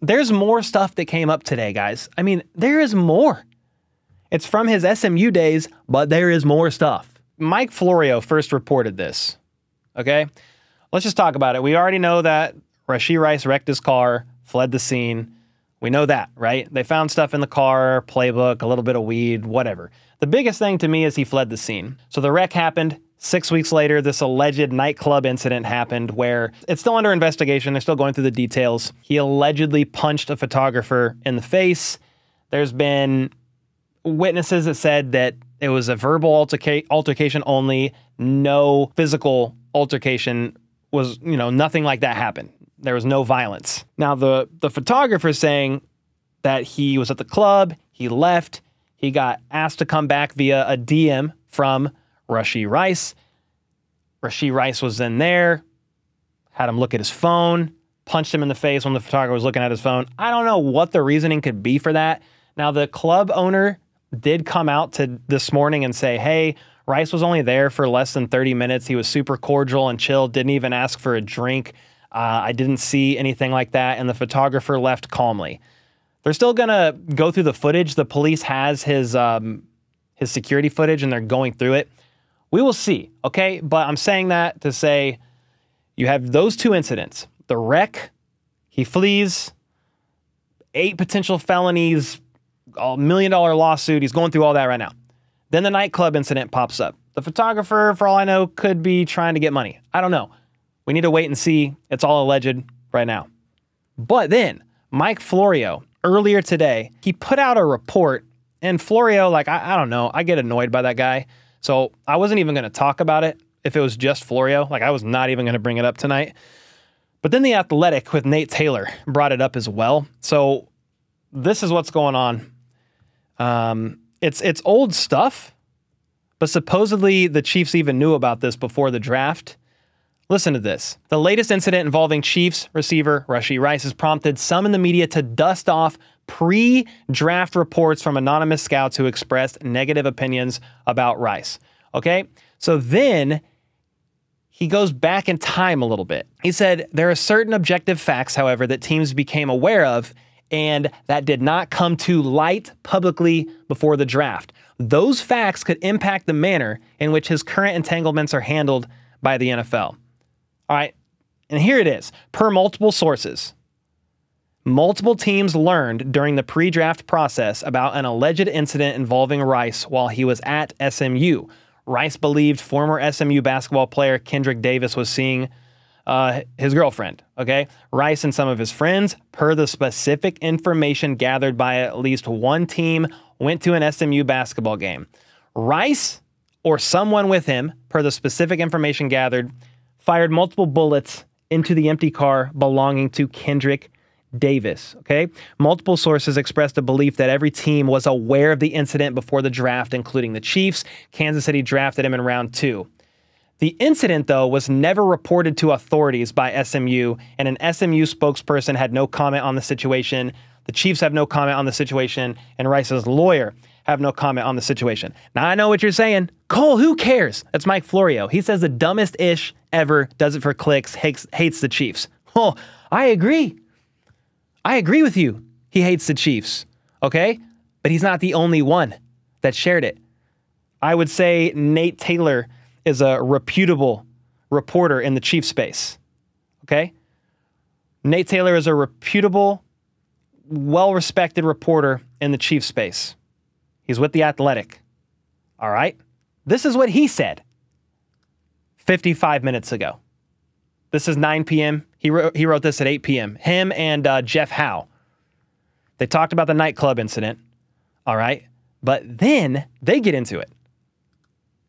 There's more stuff that came up today, guys. I mean, there is more. It's from his SMU days, but there is more stuff. Mike Florio first reported this, okay? Let's just talk about it. We already know that Rashee Rice wrecked his car, fled the scene. We know that, right? They found stuff in the car, playbook, a little bit of weed, whatever. The biggest thing to me is he fled the scene. So the wreck happened. 6 weeks later, this alleged nightclub incident happened where it's still under investigation. They're still going through the details. He allegedly punched a photographer in the face. There's been witnesses that said that it was a verbal altercation only. No physical altercation was, nothing like that happened. There was no violence. Now, the photographer is saying that he was at the club, he left, he got asked to come back via a DM from Rashee Rice. Rashee Rice was in there, had him look at his phone, punched him in the face when the photographer was looking at his phone. I don't know what the reasoning could be for that. Now, the club owner did come out this morning and say, hey, Rice was only there for less than 30 minutes. He was super cordial and chill, didn't even ask for a drink. I didn't see anything like that, and the photographer left calmly. They're still going to go through the footage. The police has his security footage, and they're going through it. We will see, okay? But I'm saying that to say you have those two incidents. The wreck, he flees, 8 potential felonies, $1 million lawsuit. He's going through all that right now. Then the nightclub incident pops up. The photographer, for all I know, could be trying to get money. I don't know. We need to wait and see. It's all alleged right now. But then Mike Florio, earlier today, he put out a report, and Florio, I don't know, I get annoyed by that guy. So I wasn't even going to talk about it if it was just Florio. I was not even going to bring it up tonight. But then The Athletic with Nate Taylor brought it up as well. So this is what's going on. It's old stuff, but supposedly the Chiefs even knew about this before the draft. Listen to this. The latest incident involving Chiefs receiver Rashee Rice has prompted some in the media to dust off pre-draft reports from anonymous scouts who expressed negative opinions about Rice. Okay? So then he goes back in time a little bit. He said, there are certain objective facts, however, that teams became aware of and that did not come to light publicly before the draft. Those facts could impact the manner in which his current entanglements are handled by the NFL. All right, and here it is. Per multiple sources, multiple teams learned during the pre-draft process about an alleged incident involving Rice while he was at SMU. Rice believed former SMU basketball player Kendrick Davis was seeing his girlfriend, okay? Rice and some of his friends, per the specific information gathered by at least one team, went to an SMU basketball game. Rice, or someone with him, per the specific information gathered, fired multiple bullets into the empty car belonging to Kendrick Davis, okay? Multiple sources expressed a belief that every team was aware of the incident before the draft, including the Chiefs. Kansas City drafted him in round 2. The incident, though, was never reported to authorities by SMU, and an SMU spokesperson had no comment on the situation. The Chiefs have no comment on the situation, and Rice's lawyer have no comment on the situation. Now, I know what you're saying. Cole, who cares? That's Mike Florio. He says the dumbest ish ever, does it for clicks, hates the Chiefs. Oh, I agree. I agree with you. He hates the Chiefs, okay? But he's not the only one that shared it. I would say Nate Taylor is a reputable reporter in the Chiefs space, okay? Nate Taylor is a reputable, well-respected reporter in the Chiefs space. He's with The Athletic, all right? This is what he said 55 minutes ago. This is 9 p.m. He wrote this at 8 p.m. Him and Jeff Howe. They talked about the nightclub incident, all right? But then they get into it.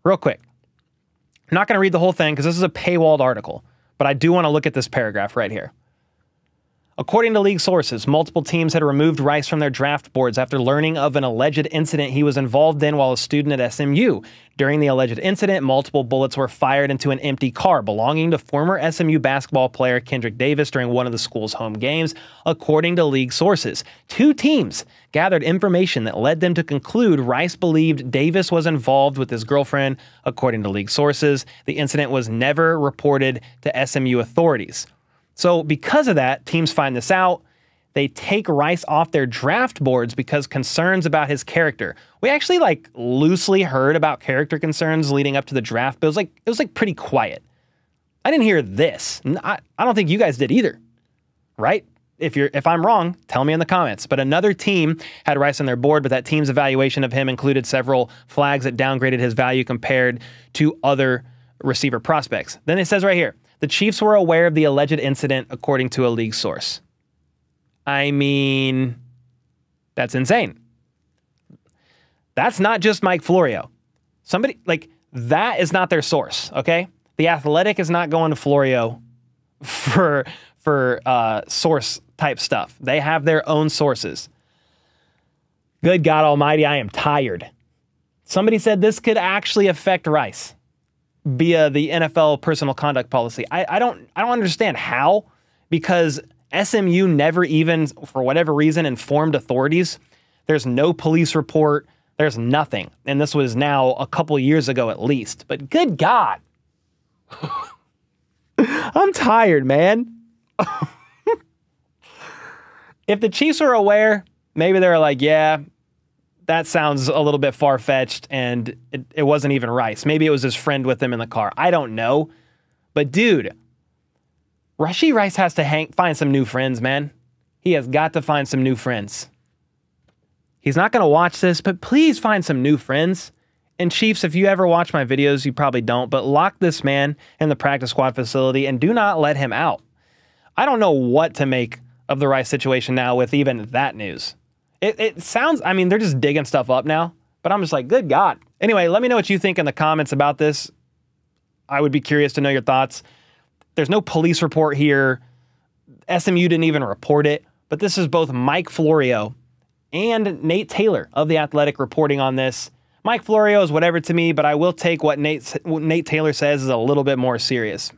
Real quick. I'm not going to read the whole thing because this is a paywalled article, but I do want to look at this paragraph right here. According to league sources, multiple teams had removed Rice from their draft boards after learning of an alleged incident he was involved in while a student at SMU. During the alleged incident, multiple bullets were fired into an empty car belonging to former SMU basketball player Kendrick Davis during one of the school's home games, according to league sources. 2 teams gathered information that led them to conclude Rice believed Davis was involved with his girlfriend, according to league sources. The incident was never reported to SMU authorities. So because of that, teams find this out. they take Rice off their draft boards because concerns about his character. We actually like loosely heard about character concerns leading up to the draft, but it was like pretty quiet. I didn't hear this. I don't think you guys did either, right? If I'm wrong, tell me in the comments. But another team had Rice on their board, but that team's evaluation of him included several flags that downgraded his value compared to other receiver prospects. Then it says right here, the Chiefs were aware of the alleged incident according to a league source. I mean, that's insane. That's not just Mike Florio. Somebody, like, that is not their source, okay? The Athletic is not going to Florio for source type stuff. They have their own sources. Good God Almighty, I am tired. Somebody said this could actually affect Rice via the NFL personal conduct policy. I don't understand how, because SMU never even, for whatever reason, informed authorities. There's no police report. There's nothing. And this was now a couple years ago at least. But good God. I'm tired, man. If the Chiefs were aware, maybe they were like, yeah, that sounds a little bit far-fetched, and it wasn't even Rice. Maybe it was his friend with him in the car. I don't know. But dude, Rashee Rice has to find some new friends, man. He has got to find some new friends. He's not going to watch this, but please find some new friends. And Chiefs, if you ever watch my videos, you probably don't, but lock this man in the practice squad facility and do not let him out. I don't know what to make of the Rice situation now with even that news. It sounds, I mean, they're just digging stuff up now, but I'm just like, good God. Anyway, let me know what you think in the comments about this. I would be curious to know your thoughts. There's no police report here. SMU didn't even report it, but this is both Mike Florio and Nate Taylor of The Athletic reporting on this. Mike Florio is whatever to me, but I will take what Nate Taylor says is a little bit more serious.